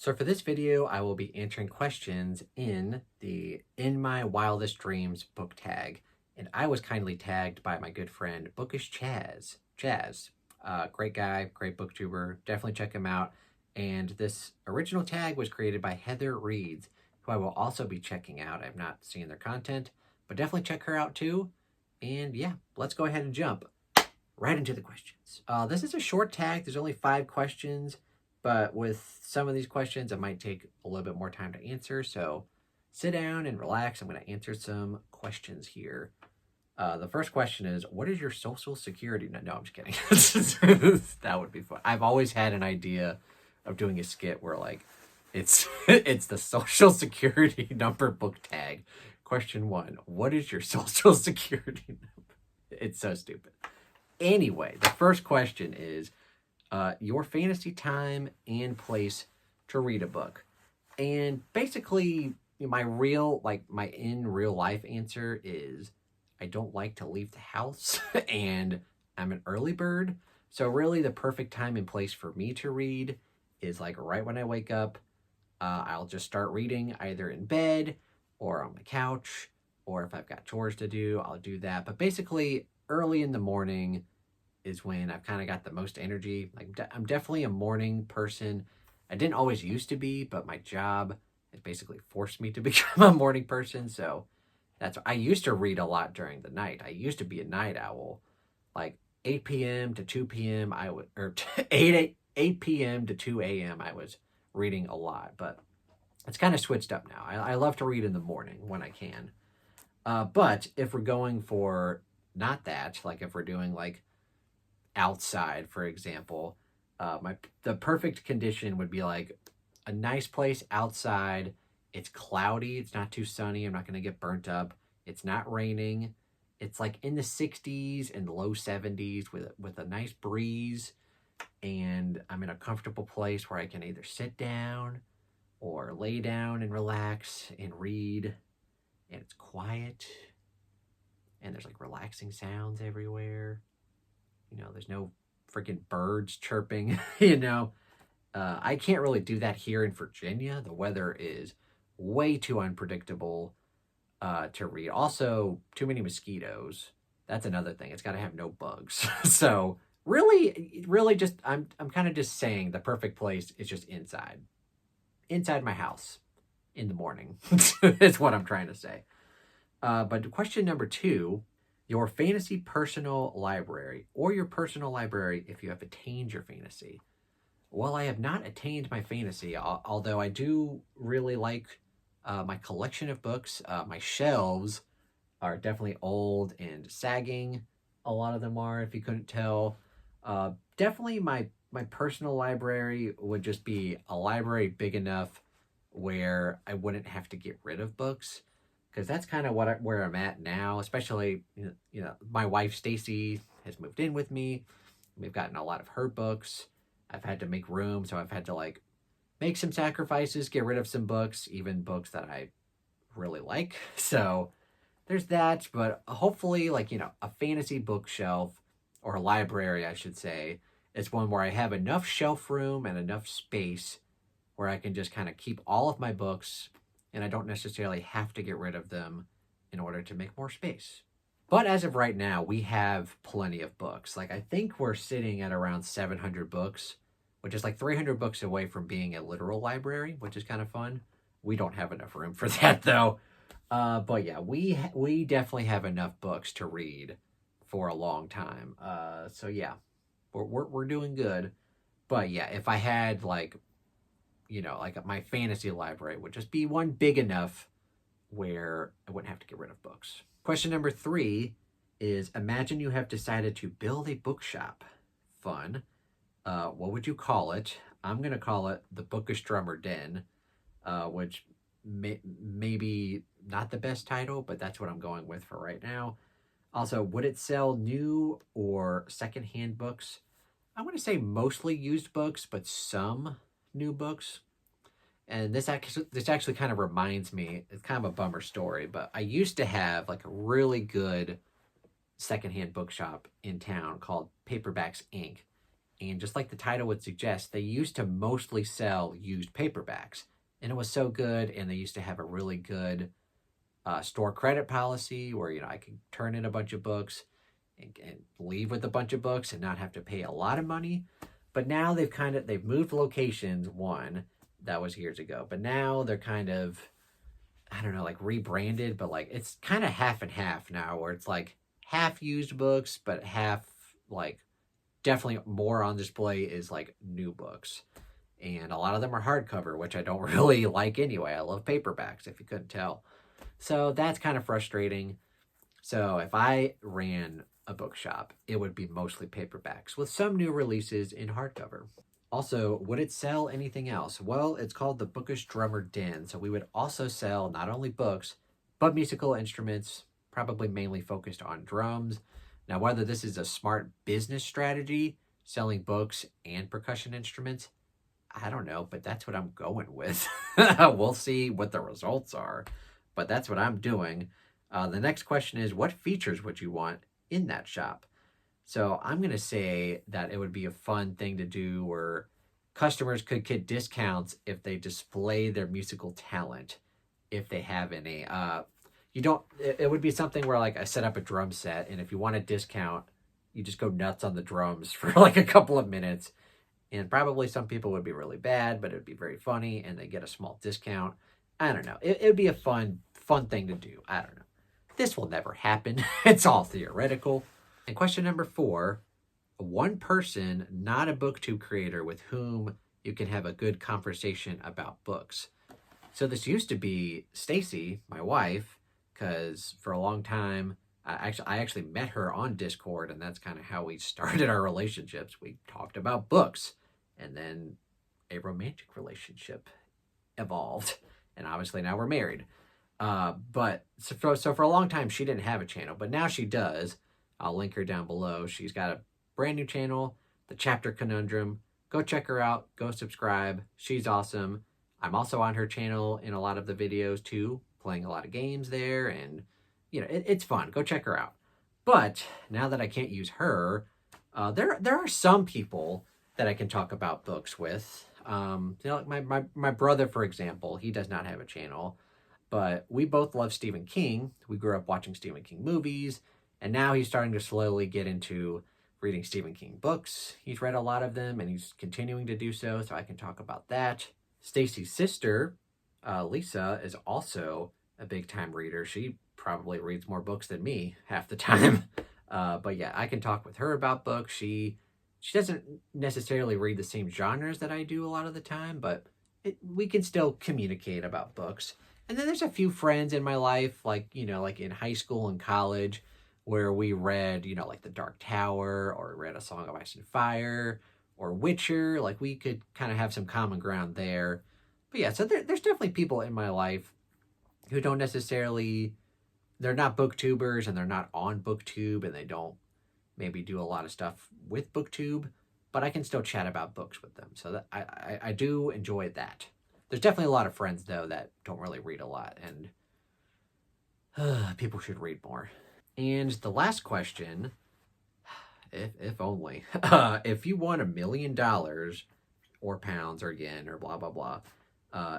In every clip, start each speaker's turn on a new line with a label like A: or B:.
A: So for this video, I will be answering questions in the In My Wildest Dreams book tag. And I was kindly tagged by my good friend, Bookish Chaz. Great guy, great booktuber. Definitely check him out. And this original tag was created by Heather Reeds, who I will also be checking out. I've not seen their content, but definitely check her out too. And yeah, let's go ahead and jump right into the questions. This is a short tag. There's only 5 questions. But with some of these questions, it might take a little bit more time to answer. So sit down and relax. I'm going to answer some questions here. The first question is, what is your social security? No, I'm just kidding. That would be fun. I've always had an idea of doing a skit where like it's it's the social security number book tag. Question 1, what is your social security number? It's so stupid. Anyway, the first question is, your fantasy time and place to read a book. And basically, my in real life answer is I don't like to leave the house and I'm an early bird. So really the perfect time and place for me to read is like right when I wake up. I'll just start reading either in bed or on my couch, or if I've got chores to do, I'll do that. But basically early in the morning is when I've kind of got the most energy. Like I'm definitely a morning person. I didn't always used to be, but my job has basically forced me to become a morning person. So I used to read a lot during the night. I used to be a night owl. Like 8 p.m. to 2 p.m. I would, or 8 p.m. to 2 a.m. I was reading a lot, but it's kind of switched up now. I love to read in the morning when I can. But if we're going for not that, like if we're doing like outside, for example, the perfect condition would be like a nice place outside. It's cloudy, it's not too sunny, I'm not going to get burnt up, it's not raining, it's like in the 60s and low 70s with a nice breeze, and I'm in a comfortable place where I can either sit down or lay down and relax and read, and it's quiet and there's like relaxing sounds everywhere. There's no freaking birds chirping, I can't really do that here in Virginia. The weather is way too unpredictable to read. Also, too many mosquitoes. That's another thing. It's got to have no bugs. So really just, I'm kind of just saying the perfect place is just inside my house in the morning. Is what I'm trying to say. But question number 2, your fantasy personal library, or your personal library if you have attained your fantasy. Well, I have not attained my fantasy, although I do really like my collection of books. My shelves are definitely old and sagging. A lot of them are, if you couldn't tell. Definitely my personal library would just be a library big enough where I wouldn't have to get rid of books. Because that's kind of where I'm at now, especially, my wife, Stacy, has moved in with me. We've gotten a lot of her books. I've had to make room, so I've had to, like, make some sacrifices, get rid of some books, even books that I really like. So there's that, but hopefully, like, a fantasy bookshelf, or a library, I should say, is one where I have enough shelf room and enough space where I can just kind of keep all of my books, and I don't necessarily have to get rid of them in order to make more space. But as of right now, we have plenty of books. Like, I think we're sitting at around 700 books, which is like 300 books away from being a literal library, which is kind of fun. We don't have enough room for that, though. But yeah, we definitely have enough books to read for a long time. So yeah, we're doing good. But yeah, if I had like my fantasy library would just be one big enough where I wouldn't have to get rid of books. Question number 3 is, imagine you have decided to build a bookshop. Fun. What would you call it? I'm going to call it the Bookish Drummer Den, which maybe not the best title, but that's what I'm going with for right now. Also, would it sell new or secondhand books? I'm going to say mostly used books, but some new books. And this actually kind of reminds me, it's kind of a bummer story, but I used to have like a really good secondhand bookshop in town called Paperbacks Inc. And just like the title would suggest, they used to mostly sell used paperbacks. And it was so good, and they used to have a really good store credit policy where, I could turn in a bunch of books and leave with a bunch of books and not have to pay a lot of money. But now they've moved locations. One, that was years ago, but now they're kind of, I don't know, like rebranded, but like it's kind of half and half now, where it's like half used books, but half like definitely more on display is like new books. And a lot of them are hardcover, which I don't really like anyway. I love paperbacks, if you couldn't tell. So that's kind of frustrating. So if I ran a bookshop, it would be mostly paperbacks with some new releases in hardcover. Also, would it sell anything else? Well, it's called the Bookish Drummer Den, so we would also sell not only books, but musical instruments, probably mainly focused on drums. Now, whether this is a smart business strategy, selling books and percussion instruments, I don't know, but that's what I'm going with. We'll see what the results are, but that's what I'm doing. The next question is, what features would you want in that shop? So I'm going to say that it would be a fun thing to do where customers could get discounts if they display their musical talent, if they have any. It would be something where like I set up a drum set, and if you want a discount, you just go nuts on the drums for like a couple of minutes. And probably some people would be really bad, but it would be very funny, and they get a small discount. I don't know. It would be a fun thing to do. I don't know. This will never happen. It's all theoretical. And question number 4, one person, not a booktube creator, with whom you can have a good conversation about books. So this used to be Stacy, my wife, because for a long time, I actually met her on Discord, and that's kind of how we started our relationships. We talked about books, and then a romantic relationship evolved, and obviously now we're married. But so for a long time, she didn't have a channel, but now she does. I'll link her down below. She's got a brand new channel, The Chapter Conundrum. Go check her out. Go subscribe. She's awesome. I'm also on her channel in a lot of the videos too, playing a lot of games there, and it's fun. Go check her out. But now that I can't use her, there are some people that I can talk about books with. Like my brother, for example, he does not have a channel, but we both love Stephen King. We grew up watching Stephen King movies, and now he's starting to slowly get into reading Stephen King books. He's read a lot of them, and he's continuing to do so I can talk about that. Stacy's sister, Lisa, is also a big-time reader. She probably reads more books than me half the time. But yeah, I can talk with her about books. She doesn't necessarily read the same genres that I do a lot of the time, but we can still communicate about books. And then there's a few friends in my life, like in high school and college, where we read, like The Dark Tower, or read A Song of Ice and Fire, or Witcher. Like, we could kind of have some common ground there. But yeah, so there's definitely people in my life who don't necessarily, they're not booktubers, and they're not on booktube, and they don't maybe do a lot of stuff with booktube, but I can still chat about books with them. So that I do enjoy that. There's definitely a lot of friends, though, that don't really read a lot, and people should read more. And the last question, if only, if you won $1 million, or pounds, or yen, or blah, blah, blah,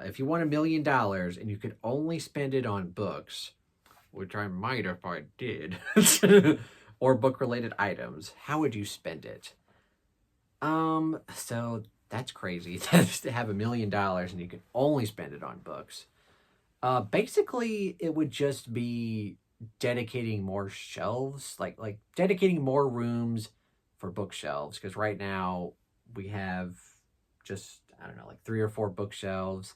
A: if you won $1 million and you could only spend it on books, which I might if I did, or book-related items, how would you spend it? So that's crazy to have $1 million and you can only spend it on books. Basically, it would just be dedicating more shelves, like dedicating more rooms for bookshelves, because right now we have just, I don't know, like 3 or 4 bookshelves.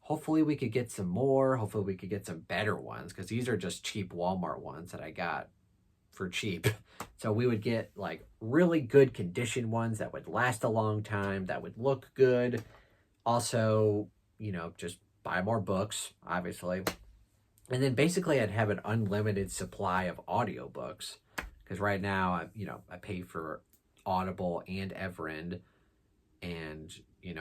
A: Hopefully we could get some more. Hopefully we could get some better ones, because these are just cheap Walmart ones that I got for cheap. So we would get like really good condition ones that would last a long time, that would look good. Also, just buy more books, obviously. And then basically I'd have an unlimited supply of audiobooks, because right now, I pay for Audible and Everend, and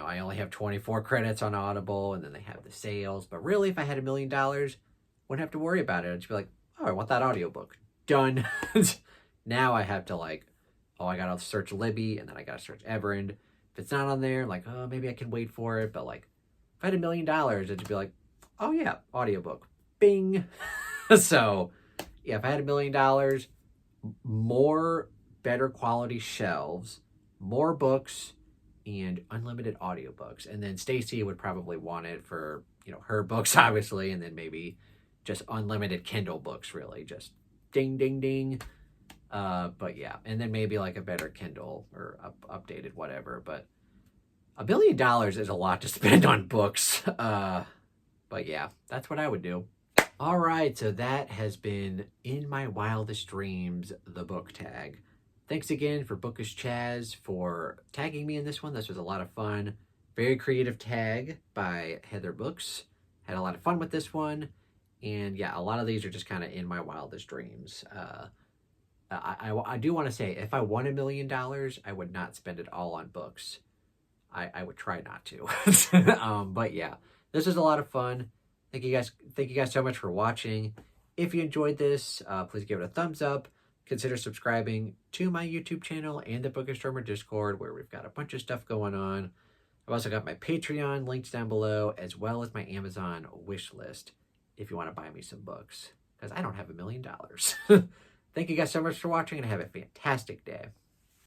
A: I only have 24 credits on Audible, and then they have the sales. But really, if I had $1 million, wouldn't have to worry about it. I'd just be like, oh, I want that audiobook. Done. Now I have to oh, I gotta search Libby and then I gotta search Everend. If it's not on there, like, oh, maybe I can wait for it. But like, if I had $1 million, it'd be like, oh yeah, audiobook, bing. So yeah, if I had $1 million, more better quality shelves, more books, and unlimited audiobooks. And then Stacy would probably want it for, her books, obviously, and then maybe just unlimited Kindle books, really. Just ding, ding, ding. But yeah, and then maybe like a better Kindle or updated whatever. But $1 billion is a lot to spend on books. But yeah, that's what I would do. All right, so that has been In My Wildest Dreams, the book tag. Thanks again for Bookish Chaz for tagging me in this one. This was a lot of fun. Very creative tag by Heather Books. Had a lot of fun with this one. And yeah, a lot of these are just kind of in my wildest dreams. I do want to say, if I won $1 million, I would not spend it all on books. I would try not to. But yeah, this was a lot of fun. Thank you guys so much for watching. If you enjoyed this, please give it a thumbs up. Consider subscribing to my YouTube channel and the Bookish Drummer Discord, where we've got a bunch of stuff going on. I've also got my Patreon links down below, as well as my Amazon wish list if you want to buy me some books, because I don't have $1 million. Thank you guys so much for watching, and have a fantastic day.